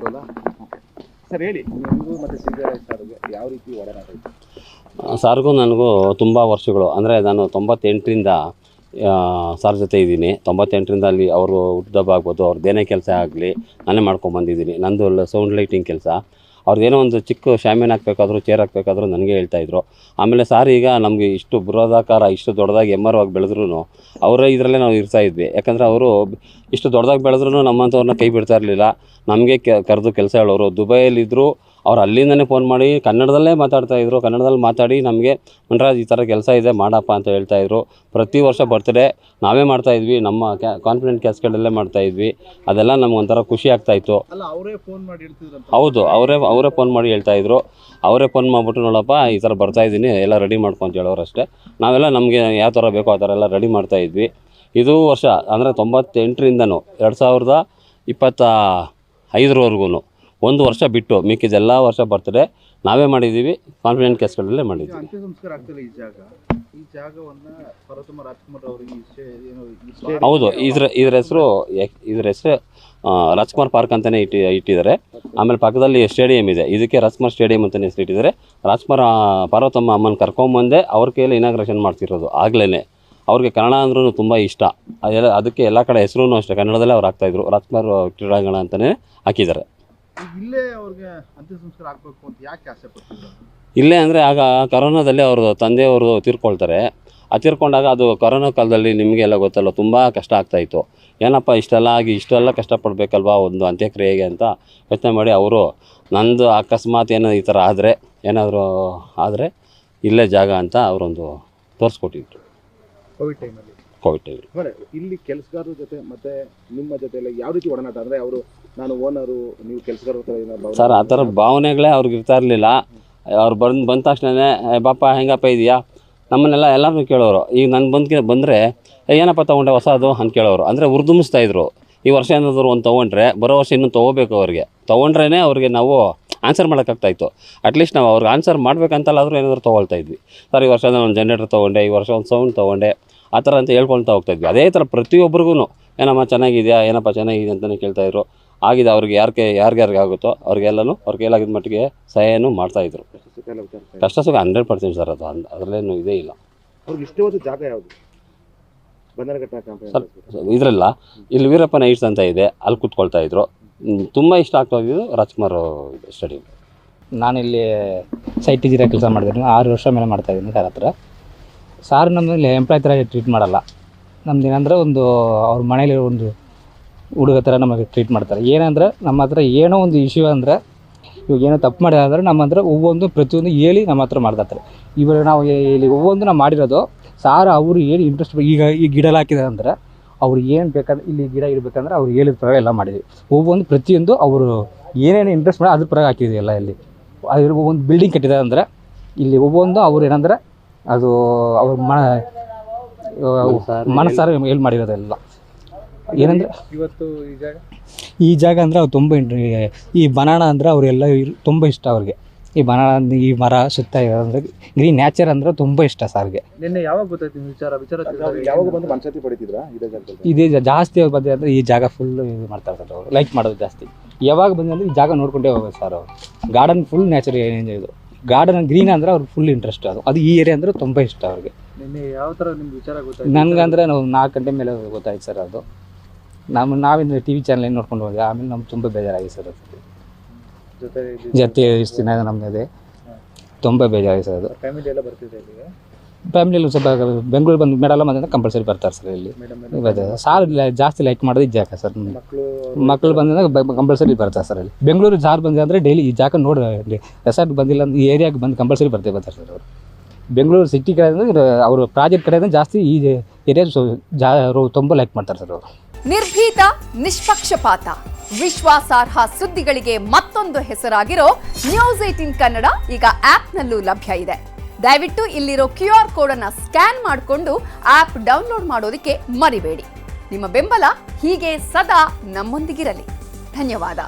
ಅಲ್ವಾ? ಸರ್ ಹೇಳಿ, ನಿಮಗೂ ಮತ್ತು ಶ್ರೀಧರ್ ಸರ್ಗೆ ಯಾವ ರೀತಿ ಒಡನಾಟ ಇತ್ತು? ಸಾರ್ಗೂ ನನಗೂ ತುಂಬ ವರ್ಷಗಳು, ಅಂದರೆ ನಾನು 98ರಿಂದ ಸಾರ್ ಜೊತೆ ಇದ್ದೀನಿ. 98ರಿಂದ ಅಲ್ಲಿ ಅವರು ಹುಟ್ಟುಹಬ್ಬ ಆಗ್ಬೋದು, ಅವ್ರದ್ದೇನೇ ಕೆಲಸ ಆಗಲಿ ನಾನೇ ಮಾಡ್ಕೊಂಬಂದಿದ್ದೀನಿ. ನಂದು ಸೌಂಡ್ ಲೈಟಿಂಗ್ ಕೆಲಸ. ಅವ್ರದ್ದೇನೋ ಒಂದು ಚಿಕ್ಕ ಶಾಮಿಯಾನ ಹಾಕಬೇಕಾದ್ರೂ ಚೇರ್ ಹಾಕಬೇಕಾದ್ರೂ ನನಗೆ ಹೇಳ್ತಾಯಿದ್ರು. ಆಮೇಲೆ ಸಾರ್ ಈಗ ನಮಗೆ ಇಷ್ಟು ಬೃಹದಾಕಾರ ಇಷ್ಟು ದೊಡ್ಡದಾಗಿ ಎಮ್ಮರವಾಗಿ ಬೆಳೆದ್ರೂ ಅವರೇ ಇದರಲ್ಲೇ ನಾವು ಇರ್ತಾಯಿದ್ವಿ. ಯಾಕಂದರೆ ಅವರು ಇಷ್ಟು ದೊಡ್ಡದಾಗಿ ಬೆಳೆದ್ರೂ ನಮ್ಮಂಥವ್ರನ್ನ ಕೈ ಬಿಡ್ತಾ ಇರಲಿಲ್ಲ. ನಮಗೆ ಕರೆದು ಕೆಲಸ ಹೇಳೋರು. ದುಬೈಯಲ್ಲಿದ್ದರು, ಅವ್ರು ಅಲ್ಲಿಂದನೇ ಫೋನ್ ಮಾಡಿ ಕನ್ನಡದಲ್ಲೇ ಮಾತಾಡ್ತಾಯಿದ್ರು. ಕನ್ನಡದಲ್ಲಿ ಮಾತಾಡಿ ನಮಗೆ ಮನ್ರಾಜ್ ಈ ಥರ ಕೆಲಸ ಇದೆ ಮಾಡಪ್ಪ ಅಂತ ಹೇಳ್ತಾಯಿದ್ರು. ಪ್ರತಿ ವರ್ಷ ಬರ್ತ್ಡೇ ನಾವೇ ಮಾಡ್ತಾಯಿದ್ವಿ, ನಮ್ಮ ಕಾನ್ಫಿಡೆಂಟ್ ಕ್ಯಾಸ್ಕೆಟಲ್ಲೇ ಮಾಡ್ತಾಯಿದ್ವಿ. ಅದೆಲ್ಲ ನಮ್ಗೊಂಥರ ಖುಷಿ ಆಗ್ತಾಯಿತ್ತು. ಅಲ್ಲ, ಅವರೇ ಫೋನ್ ಮಾಡಿ ಹೇಳ್ತಿದ್ರು? ಹೌದು, ಅವರೇ ಫೋನ್ ಮಾಡಿ ಹೇಳ್ತಾಯಿದ್ರು. ಅವರೇ ಫೋನ್ ಮಾಡಿಬಿಟ್ಟು ನೋಡಪ್ಪ ಈ ಥರ ಬರ್ತಾಯಿದ್ದೀನಿ, ಎಲ್ಲ ರೆಡಿ ಮಾಡ್ಕೊ ಅಂತ ಹೇಳೋರು ಅಷ್ಟೇ. ನಾವೆಲ್ಲ ನಮಗೆ ಯಾವ ಥರ ಬೇಕೋ ಆ ಥರ ಎಲ್ಲ ರೆಡಿ ಮಾಡ್ತಾಯಿದ್ವಿ. ಇದು ವರ್ಷ ಅಂದರೆ 98ರಿಂದನೂ 2025ವರೆಗೂ ಒಂದು ವರ್ಷ ಬಿಟ್ಟು ಮಿಕ್ಕಿದೆಲ್ಲ ವರ್ಷ ಬರ್ತ್ಡೇ ನಾವೇ ಮಾಡಿದ್ದೀವಿ. ಕಾನ್ಫಿಡೆಂಟ್ ಕ್ಯಾಸ್ಕೆಟಲ್ಲೇ ಮಾಡಿದ್ವಿ. ಅಂತ್ಯ ಸಂಸ್ಕಾರ ಆಗ್ತಿಲ್ಲ ಈ ಜಾಗವನ್ನು ಪಾರ್ವತಮ್ಮ ರಾಜ್ಕುಮಾರ್ ಅವರಿಗೆ ಹೌದು, ಇದ್ರ ಹೆಸರು ರಾಜ್ಕುಮಾರ್ ಪಾರ್ಕ್ ಅಂತಲೇ ಇಟ್ಟಿದ್ದಾರೆ. ಆಮೇಲೆ ಪಕ್ಕದಲ್ಲಿ ಸ್ಟೇಡಿಯಂ ಇದೆ, ಇದಕ್ಕೆ ರಾಜ್ಕುಮಾರ್ ಸ್ಟೇಡಿಯಂ ಅಂತಲೇ ಹೆಸರು ಇಟ್ಟಿದ್ದಾರೆ. ರಾಜ್ಕುಮಾರ್ ಪಾರ್ವತಮ್ಮ ಅಮ್ಮನ ಕರ್ಕೊಂಬಂದೆ ಅವ್ರ ಕೈಯಲ್ಲಿ ಇನಾಗ್ರೇಷನ್ ಮಾಡ್ತಿರೋದು. ಆಗ್ಲೇ ಅವ್ರಿಗೆ ಕನ್ನಡ ಅಂದ್ರೂ ತುಂಬ ಇಷ್ಟ. ಅದಕ್ಕೆ ಎಲ್ಲ ಕಡೆ ಹೆಸರು ಅಷ್ಟೇ ಕನ್ನಡದಲ್ಲೇ ಅವ್ರು ಹಾಕ್ತಾಯಿದ್ರು. ರಾಜ್ಕುಮಾರ್ ಕ್ರೀಡಾಂಗಣ ಅಂತಲೇ ಹಾಕಿದ್ದಾರೆ. ಇಲ್ಲೇ ಅವ್ರಿಗೆ ಅಂತ್ಯ ಸಂಸ್ಕಾರ ಆಗಬೇಕು ಅಂತ ಯಾಕೆ ಆಸೆ ಪಡ್ತಿದ್ರು? ಇಲ್ಲೇ ಅಂದರೆ ಆಗ ಕರೋನಾದಲ್ಲಿ ಅವರು ತಂದೆಯವರು ತೀರ್ಕೊಳ್ತಾರೆ. ತೀರ್ಕೊಂಡಾಗ ಅದು ಕರೋನಾ ಕಾಲದಲ್ಲಿ ನಿಮಗೆಲ್ಲ ಗೊತ್ತಲ್ಲ, ತುಂಬ ಕಷ್ಟ ಆಗ್ತಾಯಿತ್ತು. ಏನಪ್ಪ ಇಷ್ಟೆಲ್ಲ ಕಷ್ಟಪಡಬೇಕಲ್ವಾ ಒಂದು ಅಂತ್ಯಕ್ರಿಯೆಗೆ ಅಂತ ಯೋಚನೆ ಮಾಡಿ ಅವರು ನಂದು ಅಕಸ್ಮಾತ್ ಏನೋ ಈ ಥರ ಏನಾದರೂ ಆದರೆ ಇಲ್ಲೇ ಜಾಗ ಅಂತ ಅವರೊಂದು ತೋರಿಸ್ಕೊಟ್ಟಿದ್ರು. ಕೋವಿಡ್ ಟೈಮಲ್ಲಿ ಇಲ್ಲಿ ಕೆಲಸಗಾರರ ಜೊತೆ ಮತ್ತು ನಿಮ್ಮ ಜೊತೆ ಎಲ್ಲ ಯಾವ ರೀತಿ ಒಡನಾಟ? ಅಂದರೆ ಅವರು ನಾನು ಓನರು, ನೀವು ಕೆಲಸಗಾರರ ಥರ ಸರ್ ಆ ಥರ ಭಾವನೆಗಳೇ ಅವ್ರಿಗೆ ಇರ್ತಾ ಇರಲಿಲ್ಲ. ಅವ್ರು ಬಂದ ತಕ್ಷಣ ಬಾಪ ಹೆಂಗಪ್ಪ ಇದೆಯಾ ನಮ್ಮನ್ನೆಲ್ಲ ಎಲ್ಲರೂ ಕೇಳೋರು. ಈಗ ನಾನು ಬಂದರೆ ಏನಪ್ಪ ತೊಗೊಂಡೆ ಹೊಸದು ಅಂತ ಕೇಳೋರು. ಅಂದರೆ ಉರ್ದುಂಬಿಸ್ತಾಯಿದ್ರು. ಈ ವರ್ಷ ಏನಾದರೂ ಒಂದು ತೊಗೊಂಡ್ರೆ ಬರೋ ವರ್ಷ ಇನ್ನೂ ತೊಗೋಬೇಕು. ಅವ್ರಿಗೆ ತೊಗೊಂಡ್ರೇ ಅವ್ರಿಗೆ ನಾವು ಆನ್ಸರ್ ಮಾಡೋಕ್ಕಾಗ್ತಾಯಿತ್ತು. ಅಟ್ಲೀಸ್ಟ್ ನಾವು ಅವ್ರಿಗೆ ಆನ್ಸರ್ ಮಾಡಬೇಕಂತಲ್ಲಾದರೂ ಏನಾದರೂ ತೊಗೊಳ್ತಾಯಿದ್ವಿ. ಸರ್ ಈ ವರ್ಷ ನಾನು ಒಂದು ಜನರೇಟರ್ ತೊಗೊಂಡೆ, ಈ ವರ್ಷ ಒಂದು ಸೌಂಡ್ ತೊಗೊಂಡೆ, ಆ ಥರ ಅಂತ ಹೇಳ್ಕೊಳ್ತಾ ಹೋಗ್ತಾಯಿದ್ವಿ. ಅದೇ ಥರ ಪ್ರತಿಯೊಬ್ಬರಿಗೂ ಏನಮ್ಮ ಚೆನ್ನಾಗಿದೆಯಾ ಏನಪ್ಪ ಚೆನ್ನಾಗಿದೆ ಅಂತಲೇ ಕೇಳ್ತಾಯಿದ್ರು. ಆಗಿದೆ ಅವ್ರಿಗೆ ಯಾರಿಗಾರಿಗೆ ಆಗುತ್ತೋ ಅವ್ರಿಗೆಲ್ಲನೂ ಅವ್ರ ಕೈಲಾಗಿದ್ದ ಮಟ್ಟಿಗೆ ಸಹಾಯನೂ ಮಾಡ್ತಾಯಿದ್ರು. ಕಷ್ಟ ಸುಖ 100% ಸರ್, ಅದು ಅದರಲ್ಲೇನು ಇದೇ ಇಲ್ಲ. ಅವ್ರಿಗೆ ಇಷ್ಟವಾದ ಜಾಗ ಯಾವುದು? ಸರ್ ಇದರಲ್ಲ, ಇಲ್ಲಿ ವೀರಪ್ಪ ನೈಟ್ಸ್ ಅಂತ ಇದೆ, ಅಲ್ಲಿ ಕೂತ್ಕೊಳ್ತಾಯಿದ್ರು. ತುಂಬ ಇಷ್ಟ ಆಗ್ತಾ ಇದ್ದು ರಾಜ್ಕುಮಾರ್ ಸ್ಟೇಡಿಯಂ. ನಾನಿಲ್ಲಿ ಸೈಟ್ ಇಂಜಿನಿಯರ್ ಕೆಲಸ ಮಾಡ್ತೀನಿ. 6 ವರ್ಷ ಮೇಲೆ ಮಾಡ್ತಾಯಿದ್ದೀನಿ ಸರ್ ಹತ್ರ. ಸಾರ್ ನಮ್ಮಲ್ಲಿ ಎಂಪ್ಲಾಯ್ ಥರ ಟ್ರೀಟ್ ಮಾಡಲ್ಲ. ನಮ್ದು ಏನಂದ್ರೆ ಒಂದು ಅವ್ರ ಮನೇಲಿ ಒಂದು ಹುಡುಗ ಥರ ನಮಗೆ ಟ್ರೀಟ್ ಮಾಡ್ತಾರೆ. ಏನಂದ್ರೆ ನಮ್ಮ ಹತ್ರ ಏನೋ ಒಂದು ಇಶ್ಯೂ ಅಂದರೆ, ಇವಾಗ ಏನೋ ತಪ್ಪು ಮಾಡಿದ್ರೆ ನಮ್ಮ ಹತ್ರ ಪ್ರತಿಯೊಂದು ಹೇಳಿ ನಮ್ಮ ಹತ್ರ ಮಾಡ್ತಾರೆ. ಇವಾಗ ನಾವು ಇಲ್ಲಿ ಒவ்வೊಂದು ನಾವು ಮಾಡಿರೋದು ಸಾರ್ ಅವರು ಏನು ಇಂಟ್ರೆಸ್ಟ್. ಈಗ ಈ ಗಿಡ ಹಾಕಿದ್ದಾರೆ ಅಂದರೆ ಅವ್ರು ಏನು ಬೇಕಾದ್ರೆ ಇಲ್ಲಿ ಗಿಡ ಇರಬೇಕಂದ್ರೆ ಅವ್ರು ಹೇಳಿದ ಪ್ರಕಾರ ಎಲ್ಲ ಮಾಡಿದ್ವಿ. ಪ್ರತಿಯೊಂದು ಅವರು ಏನೇನು ಇಂಟ್ರೆಸ್ಟ್ ಮಾಡಿ ಅದ್ರ ಪ್ರಕಾರ ಹಾಕಿದ್ವಿ ಎಲ್ಲ. ಇಲ್ಲಿ ಅದ್ರ ಒಂದು ಬಿಲ್ಡಿಂಗ್ ಕಟ್ಟಿದ್ದಾರೆ ಅಂದರೆ ಇಲ್ಲಿ ಅವ್ರು ಏನಂದ್ರೆ ಅದು ಅವ್ರ ಮನಸ್ಸಾರ ಎಲ್ಲಿ ಮಾಡಿರೋದೆಲ್ಲ. ಏನಂದರೆ ಇವತ್ತು ಈ ಜಾಗ ಅಂದರೆ ಅವ್ರು ತುಂಬ ಈ ಬನಾನ ಅಂದರೆ ಅವರೆಲ್ಲ ತುಂಬ ಇಷ್ಟ ಅವ್ರಿಗೆ. ಈ ಬನಾನ ಈ ಮರ ಸುತ್ತ ಅಂದರೆ ಗ್ರೀನ್ ನ್ಯಾಚರ್ ಅಂದರೆ ತುಂಬ ಇಷ್ಟ ಸಾರ್ಗೆ. ನಿನ್ನೆ ಯಾವಾಗ ಗೊತ್ತಾಯ್ತು ವಿಚಾರ ಯಾವಾಗ ಬಂದು ಮನಸ್ಸಾತಿ ಪಡಿತಿದ್ರಾ? ಇದೇ ಜಾಸ್ತಿ ಬಂದೆ ಅಂದರೆ ಈ ಜಾಗ ಫುಲ್ ಇದು ಮಾಡ್ತಾರೆ ಸರ್. ಅವರು ಲೈಕ್ ಮಾಡೋದು ಜಾಸ್ತಿ. ಯಾವಾಗ ಬಂದು ಅಂದರೆ ಈ ಜಾಗ ನೋಡ್ಕೊಂಡೇ ಹೋಗೋದು ಸರ್. ಅವರು ಗಾರ್ಡನ್ ಫುಲ್ ನ್ಯಾಚರ್ ಇದು ಗಾರ್ಡನ್ ಗ್ರೀನ್ ಅಂದರೆ ಅವ್ರಿಗೆ ಫುಲ್ ಇಂಟ್ರೆಸ್ಟ್. ಅದು ಈ ಏರಿಯಾ ಅಂದರೆ ತುಂಬ ಇಷ್ಟ ಅವ್ರಿಗೆ. ನಿನ್ನೆ ಯಾವ ಥರ ನಿಮ್ಗೆ ವಿಚಾರ ಗೊತ್ತಾಯ್ತು? ನನಗಂದರೆ ನಾವು 4 ಗಂಟೆ ಮೇಲೆ ಗೊತ್ತಾಯ್ತು ಸರ್. ಅದು ನಾವಿಂದ TV ಚಾನಲ್ ಏನು ನೋಡ್ಕೊಂಡು ಹೋಗಿ ಆಮೇಲೆ ನಮ್ಗೆ ತುಂಬ ಬೇಜಾರಾಗಿದೆ ಸರ್. ಅದು ಜೊತೆ ಇಷ್ಟು ದಿನ ನಮ್ಮದೇ ತುಂಬ ಬೇಜಾರಾಗಿದೆ ಸರ್. ಅದು ಫ್ಯಾಮಿಲಿ ಎಲ್ಲ ಬರ್ತಿದೆ ಇಲ್ಲಿಗೆ? ಫ್ಯಾಮಿಲಿಯಲ್ಲಿ ಸ್ವಲ್ಪ ಬೆಂಗಳೂರು ಬಂದು ಮೇಡಲ್ಲ ಬಂದರೆ ಕಂಪಲ್ಸರಿ ಬರ್ತಾರೆ ಸರ್. ಇಲ್ಲಿ ಸಾರ್ ಜಾಸ್ತಿ ಲೈಕ್ ಮಾಡೋದು ಈ ಜಾಗ ಸರ್. ಮಕ್ಕಳು ಬಂದಾಗ ಕಂಪಲ್ಸರಿ ಬರ್ತಾರೆ ಸರ್. ಅಲ್ಲಿ ಬೆಂಗಳೂರು ಸಾರ್ ಬಂದಿದೆ ಅಂದರೆ ಡೈಲಿ ಈ ಜಾಗ ನೋಡಿ ರೆಸಾರ್ಟ್ ಬಂದಿಲ್ಲ ಅಂದ್ರೆ ಈ ಏರಿಯಾಗೆ ಬಂದು ಕಂಪಲ್ಸರಿ ಬರ್ತಾರೆ ಸರ್. ಅವರು ಬೆಂಗಳೂರು ಸಿಟಿ ಕಡೆ ಅವರು ಪ್ರಾಜೆಕ್ಟ್ ಕಡೆ ಜಾಸ್ತಿ ಈ ಏರಿಯಾ ತುಂಬ ಲೈಕ್ ಮಾಡ್ತಾರೆ ಸರ್. ಅವರು ನಿರ್ಭೀತ, ನಿಷ್ಪಕ್ಷಪಾತ, ವಿಶ್ವಾಸಾರ್ಹ ಸುದ್ದಿಗಳಿಗೆ ಮತ್ತೊಂದು ಹೆಸರಾಗಿರೋ ನ್ಯೂಸ್ 18 ಕನ್ನಡ ಈಗ ಆಪ್ನಲ್ಲೂ ಲಭ್ಯ ಇದೆ. ದಯವಿಟ್ಟು ಇಲ್ಲಿರೋ QR ಕೋಡ್ ಅನ್ನು ಸ್ಕ್ಯಾನ್ ಮಾಡಿಕೊಂಡು ಆಪ್ ಡೌನ್ಲೋಡ್ ಮಾಡೋದಕ್ಕೆ ಮರಿಬೇಡಿ. ನಿಮ್ಮ ಬೆಂಬಲ ಹೀಗೆ ಸದಾ ನಮ್ಮೊಂದಿಗಿರಲಿ. ಧನ್ಯವಾದ.